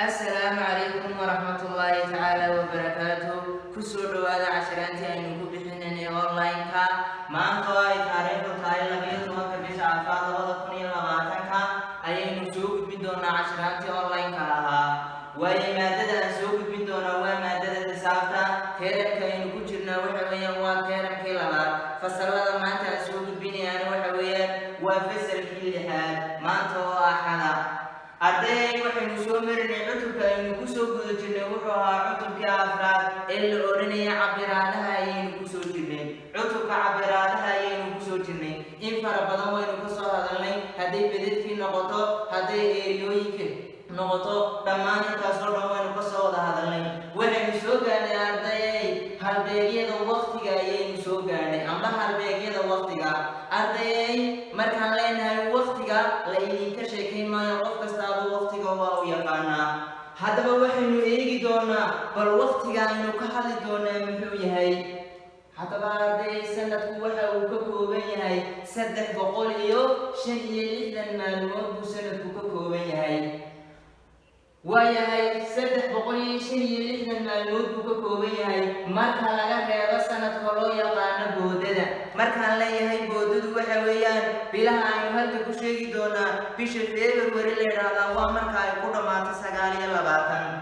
السلام عليكم ورحمة الله تعالى وبركاته. كسر هذا عشرانتي أن نكون بحنني أونلاين كا ما أنتوا تاريخ تايل لبيت وكبيس عفاض وضفني لباتن كا أي نسوق بدون عشرانتي أونلاين كاها وأي مادة نسوق بدون ومادة تسافتا كيرم كأي نكون جرنا وحويا وكيرم كيلابا فصلنا ما أنت نسوق بني أنا وحويا وفسر كل حال ما أنتوا أحدا أردي وحين سومرني عتبك إنه كسر جنة وحها عتبك أفراد اللي أورني عبرانها ينكسر جنة عتبك عبرانها ينكسر جنة إن فربنا وينكسر هذا اللي هذه بدت في نقطة هذه يويك نقطة تمام كسر وينكسر هذا اللي وحين سوقني أردي هل بيجي ذا وقت جاي سوقني أما هل بيجي ذا وقت جا أردي مركان لنا وقت جا لين كشكي ما يوقف هذا بوحين يجي دونا بالوقت يعني كحل دونا محوي هاي حتى بعد سنة وحى وكوكوبين هاي صدق بقول يو شيء لنا المعلومات بسنة وكوكوبين هاي ويا هاي صدق بقول شيء لنا المعلومات وكوكوبين هاي مركها لقى في سنة كلويا قانا بوددا مركها لا هاي بودد وحويان بلا عين هل كشيء دونا بيش فيبر وريلي هذا ومركها يكون ما تسجالي لباتن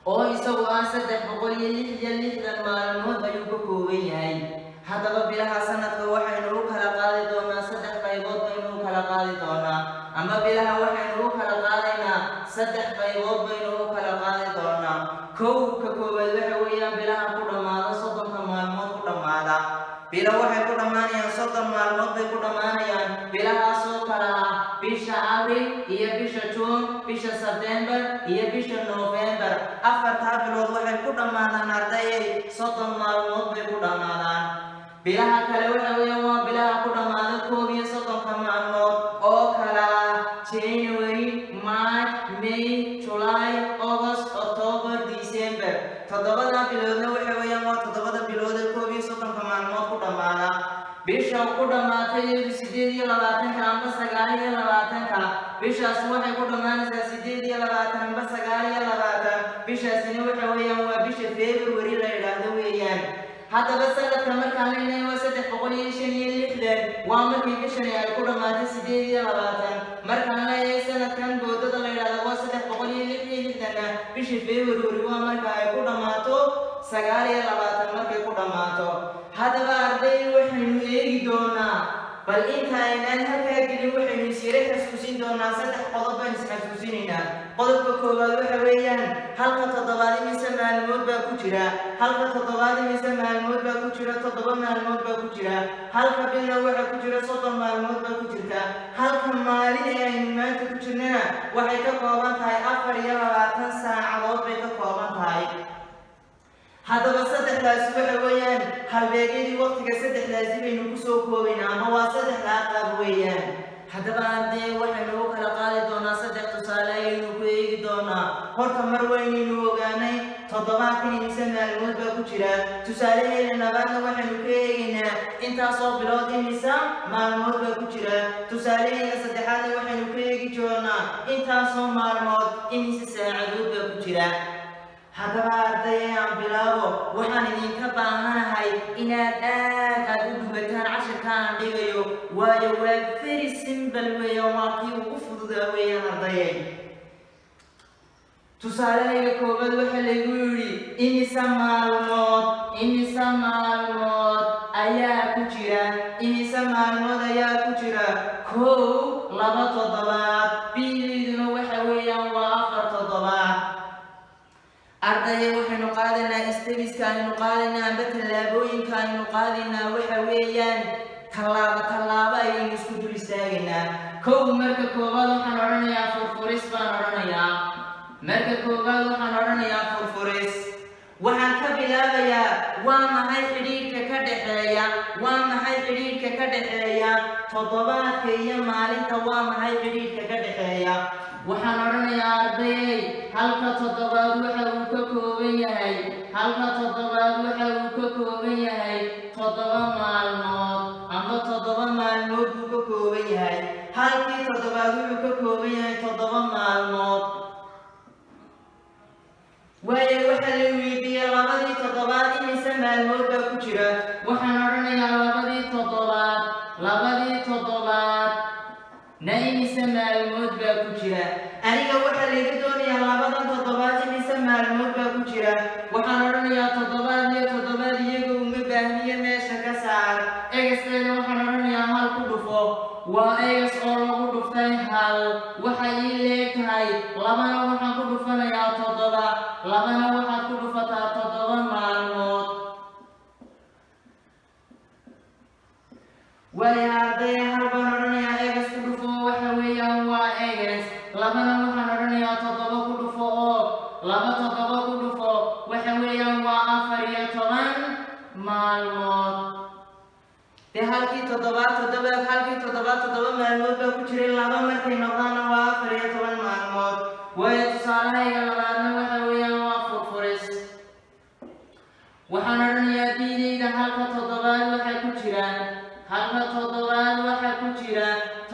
أو يسوى صدق بقول يلي المعلومات بيوكوبين هاي هذا بلا سنة وحين روك لقاضي دونا صدق بيض بينوك لقاضي دونا أما بلا وحين روك لقاضينا صدق بيض بينوك لقاضي دونا كوكوبين وحويا بلا كل ما صدق معلومات كل ما بلا وحي كل مانيا صدق معلومات كل مانيا بلا سوكرا بيش أبريل هي بيش جون بيش سبتمبر هي بيش نوفمبر أفر تابلود وحي كل مانا نردي صدق معلومات كل مانا بلا كلا وحي بلا كل مانا كوبي صدق معلومات أو كلا جانوري مارس ماي جولاي أغسطس أكتوبر ديسمبر تدبنا بلود وحي تدبنا بلود كوبي صدق معلومات كل مانا بيش أقول ما تيجي سيدي لباتن كام بس سجاري لباتن كا بيش أسمع يقول ما نسى سيدي لباتن بس سجاري لباتن بيش أسنو حويا وبيش فيبر وري ليلاد ويان هذا بس أنا كمل كاملين وسد حقولي شني اللي وامر في بيشني يقول ما تسيدي لباتن مركان لا يسنة كان بود ليلاد وسد حقولي اللي بيش فيبر وري وامر كا يقول ما تو سجاري لباتن مرك يقول ما تو هذا بعدين وحين يجي دونا بل إنت هنا هكذا وحين يصير حسوسين دونا صدق قلبا حسوسيننا قلب كوبا وحويان حلقة تضبالي مسمى الموت بكتيرا حلقة تضبالي مسمى الموت بكتيرا تضبنا الموت بكتيرا حلقة بينا وحكتيرا صدق الموت بكتيرا حلقة مالي يعني ما تكتيرنا وحيك كوبا تاي أفر يلا تنسى على بيت كوبا تاي هذا بس صدق لازم ويان هل بيجي وقت كصدق لازم إنه كسوق وينا ما هو صدق لا ويان هذا بعد وحين هو كلا دونا صدق تصالي إنه بيجي دونا هرت مروين إنه غني تضبط كني مسمى الموت بكتيرا تصالي لنا بعد وحين بيجينا أنت صوب بلاد النساء مع الموت بكتيرا تصالي صدق هذا وحين بيجي جونا أنت صوب مع الموت إني ساعدوا بكتيرا هذا بعد يوم بلاو وحنا نكبر هنا هاي إن أدود بتان عشر كان بيجيو ويا very simple ويا واقعي وقفض ذا ويا نردي تصالح كوبد وحلا يقولي إني سمع الموت أيا كتيرا إني سمع الموت أيا كتيرا كو لما تضبط بيدنا وحويا وافر تضبط أردي وحين قادنا استبيس كان نقادنا بتلابوين كان نقادنا وحويان تلابة ينسكت لساقنا كو مركا كوباد وحن ورنيا فرفوريس بان ورنيا مركا كوباد وحن ورنيا فرفوريس وحن كبلابيا واما هاي حديدك كدحيا واما هاي حديدك كدحيا تضبات كي مالك واما هاي حديدك كدحيا وحن ورنيا أردي halka toddobaad waxa uu ka kooban yahay toddoba maalmood ama toddoba maalmood uu ka kooban yahay halkii toddobaad wuxuu ka kooban yahay toddoba maalmood waayo waxa la weydiiyey labadii toddobaad imise maalmood baa ku jira waxaan odhanayaa labadii toddobaad na imise maalmood baa ku jira aniga waxaa layga doonayaa labadan toddobaad imise maalmood baa ku jira waxaan odhanayaa toddobaad iyo toddobaad iyaga uma baahniyo meesha ka saar egasteeda waxaan odhanayaa hal ku dhufo waa egas oo lagu dhuftay hal waxay ii leegtahay labana waxaan ku dhufanayaa toddoba labana waxaad ku dhufataa 7 maalmood waayo arday hal baan odhanayaa egas ku dhufo waxa weeyaan waa egas labana waxaan odhanayaa 7 ku dhufo oo 7 ku dhufo waxa weeyaan waa 14 maalmood dee halkii toddobaad maalmood baa ku jiray laba markay noqdaana waa 14 maalmood waayo tusaalahayga labaadna waxa weeyaan waa furfuris waxaan odhanayaa diidayda halka toddobaad waxaa ku jira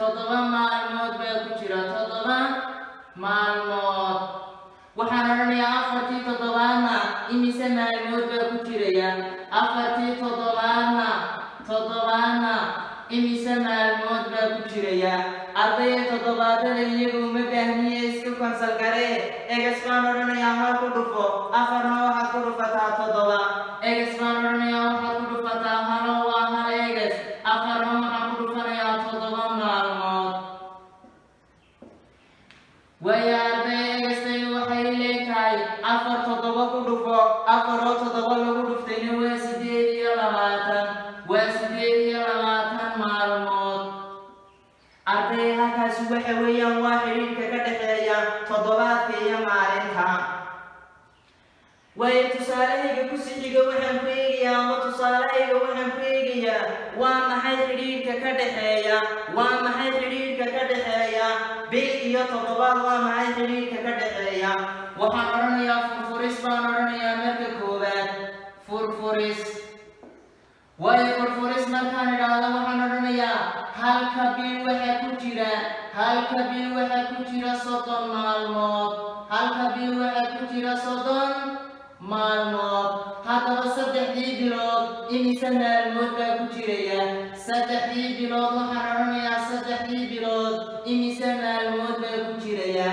7 maalmood baa ku jira 7 maalmood waxaan odhanayaa afartii toddobaadna imise maalmood baa ku jiraya afartii toddobaadna imise maalmood baa ku jiraya ardayda toddobaadada iyagu uma baahniye iska kansal garee egas baan odhanayaa hal ku dhufo afarna waxaad ku dhufataa 7 egas baan odhanayaa waxaad ku dhufataa halo waa hal egas afarna waxaan ku dhufanayaa 7 maalmood waayo arday egastaydu waxay leegtahay 4 7 ku dhufo 4 oo 7 lagu dhuftayna waa 28 maalmood arday halkaasi waxa weeyaan waa xiriirka ka dhexeeya toddobaadka iyo maalinta waayo tusaalahayga ku sixiga waxaan ku eegayaa waa maxay xiriirka ka dhexeeya bil iyo toddobaad waa maxay xiriirka ka dhexeeya waxaan odhanayaa furfuris baan odhanayaa marka koowaad furfuris waayo furfuris markaan idhaahdo waxaan odhanayaa halka bil waxaa ku jira 30 maalmood haddaba 3 bilood imise maalmood baa ku jiraya 3 bilood waxaan odhanayaa 3 bilood imise maalmood baa ku jiraya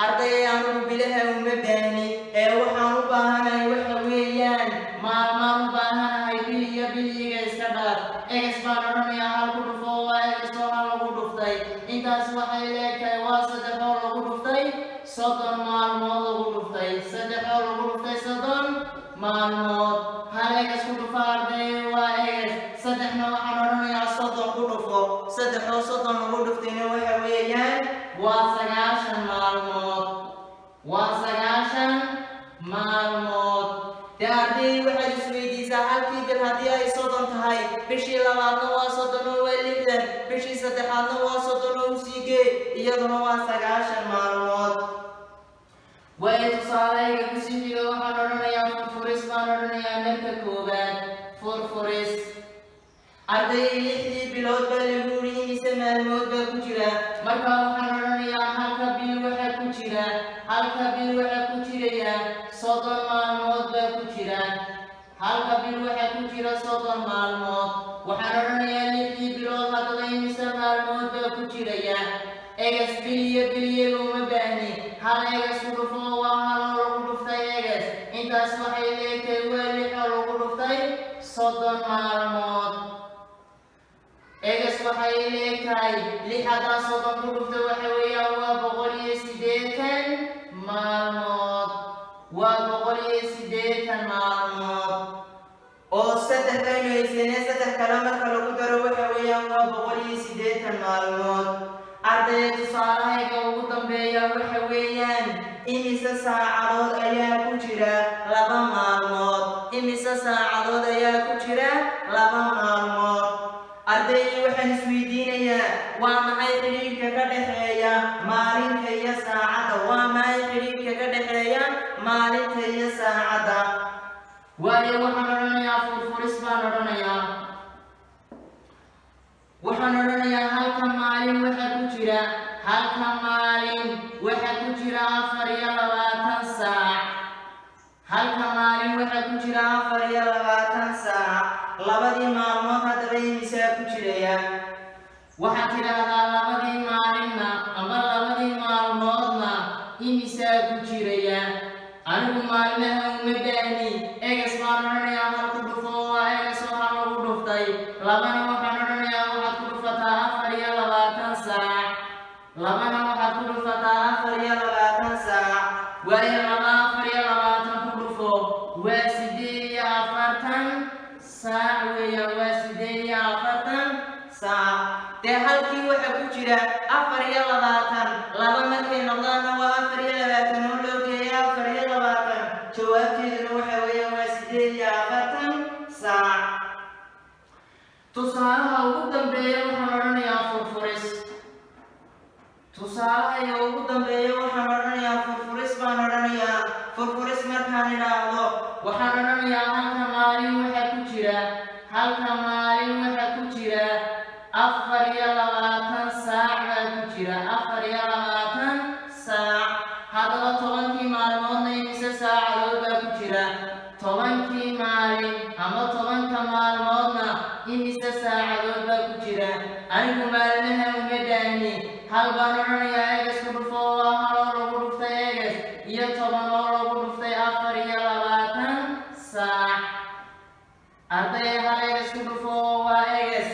ardayay anugu bilaha uma baahni ee waxaan u baahanahay waxa weeyaan maalmaan u baahanahay bil iyo biliga iska dhaaf egas baan odhanayaa hal ku dhufo waa egas oo hal lagu dhuftay intaas waxay leegtahay waa 3 oo lagu dhuftay 30 maalmood lagu dhuftay 3 oo lagu dhuftay 30 maalmood hal egas ku dhufa arday waa egas 3na waxaan odhanayaa 30 ku dhufo 3 oo 30 lagu dhuftayna waxa weeyaan waa 90 maalmood dee arday waxaad isweydiisaa halkii bil haddii ay 30 tahay bishii labaadna waa 30 oo waa 60 bishii saddexaadna waa 30 oo usiigee iyaduna waa 90 maalmood waayo tusaalahayga ku sixiga waxaan odhanayaa furfuris baan odhanayaa marka koowaad furfuris arday 6 bilood baa lagu yidhi imise maalmood baa ku jira markaa waxaan odhanayaa halka bil waxaa ku jiraya 30 maalmood baa ku jira halka bil waxaa ku jira 30 maalmood waxaan odhanayaa 6 bilood haddaba imise maalmood baa ku jiraya egas biliyaga uma baahni hal egas ku dhufo waa hal oo lagu dhuftay egas intaas waxay leegtahay waa 6 oo lagu dhuftay 30 maalmood egas waxay leegtahay 6 haddaan 30 ku dhufto waxa weeyaan waa 180 maalmood oo 3 baynu haysanee 3 kale marka lagu daro waxa weeyaan waa 180 maalmood arday tusaalahayga ugu dambeeya waxa weeyaan imise saacadood ayaa ku jira 2 maalmood arday waxaan isweydiinayaa waa maxay xiriirka ka dhexeeya maalinta iyo saacadda waayo waxaan odhanayaa furfuris baan odhanayaa halka maalin waxaa ku jira 24 saac halka maalin waxaa ku jira 24 saac labadii maalmood haddaba imisaa ku jiraya waxaad tidhaahdaa labadii maalinna ama labadii maalmoodna imisaa ku jiraya anigu maalmaha uma baahni egas baan odhanayaa hal ku dhufo waa egas oo hal lagu dhuftay labana waxaan odhanayaa waxaad ku dhufataa 24 saac labana waxaad ku dhufataa 24 saac waayo laba 24 ku dhufo waa 48 saac weeyaan waa 48 saac dee halkii waxaa ku jira 24 laba markay noqdaanna waa 24 oo loo geeya 24 jawaabteeduna waxa weeyaan waa 48 saac tusaalaha ugu dambeeya waxaan odhanayaa furfuris tusaalaha ugu dambeeya waxaan odhanayaa furfuris baan odhanayaa furfuris markaan idhaahdo waxaan odhanayaa halka maalin waxaa ku jira 24 saac baa ku jira 24 saac haddaba 10kii maalmoodna imise saacadood baa ku jira 10kii maalin ama 10ka maalmoodna imise saacadood baa ku jira anigu maalmaha uma baahni hal baan odhanayaa egas ku dhufo waa hal oo lagu dhuftay egas iyo 10 oo lagu dhuftay 24 saac arday hal egas ku dhufo waa egas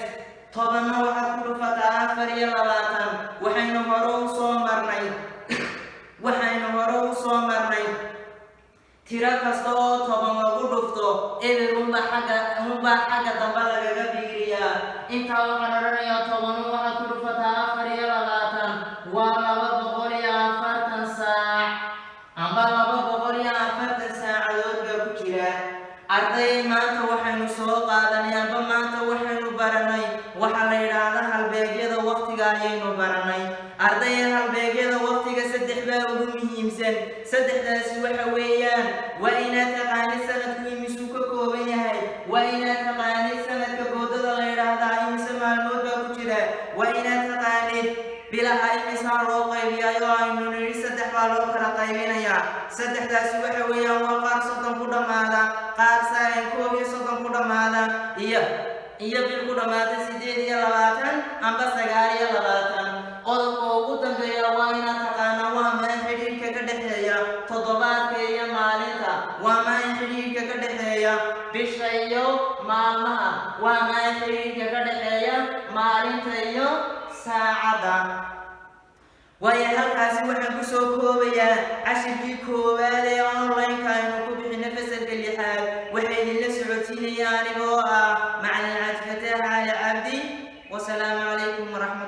10na waxaad ku dhufataa 24 waxaynu hore u soo marnay tiro kasta oo 10 lagu dhufto eber unbaa xagga dambe lagaga biiriyaa intaa waxaan odhanayaa 10 waxaad ku dhufataa 24 waa 240 saac amba 240 saacadood baa ku jira arday maanta waxaynu soo qaadanay amba maanta waxaynu baranay waxa la yidhaahdaa halbeegyada waqtiga ayaynu baranay arday halbeegyada waqtiga 3 baa ugu muhiimsan 3daasi waxa weeyaan waa inaad taqaanid sanadku imisuu ka kooban yahay waa inaad taqaanid sanadka boodada la yidhaahdaa imise maalmood baa ku jira waa inaad taqaanid bilaha imisaa loo qaybiyayo aynu nidhi 3 baa loo kala qaybinayaa 3daasi waxa weeyaan waa qaar 30 ku dhammaada qaar 30 ku dhammaada iyo bil ku dhammaada 28 amba 29 qodobka ugu dambeeya waa inaad taqaanaa waa maxay xidhiidhka ka dhexeeya toddobaadka iyo maalinta waa maxay xidhiidhka ka dhexeeya bisha iyo maalmaha waa maxay xidhiidhka ka dhexeeya maalinta iyo saacadda waayo halkaasi waxaan ku soo koobayaa cashirkii koowaad ee online-ka aynu ku bixinay fasalka 6aad waxay idinla socodsiinaya anigoo ah macallin cabdi fataax cali cabdi wasalaamu calaykum waraxmatullahi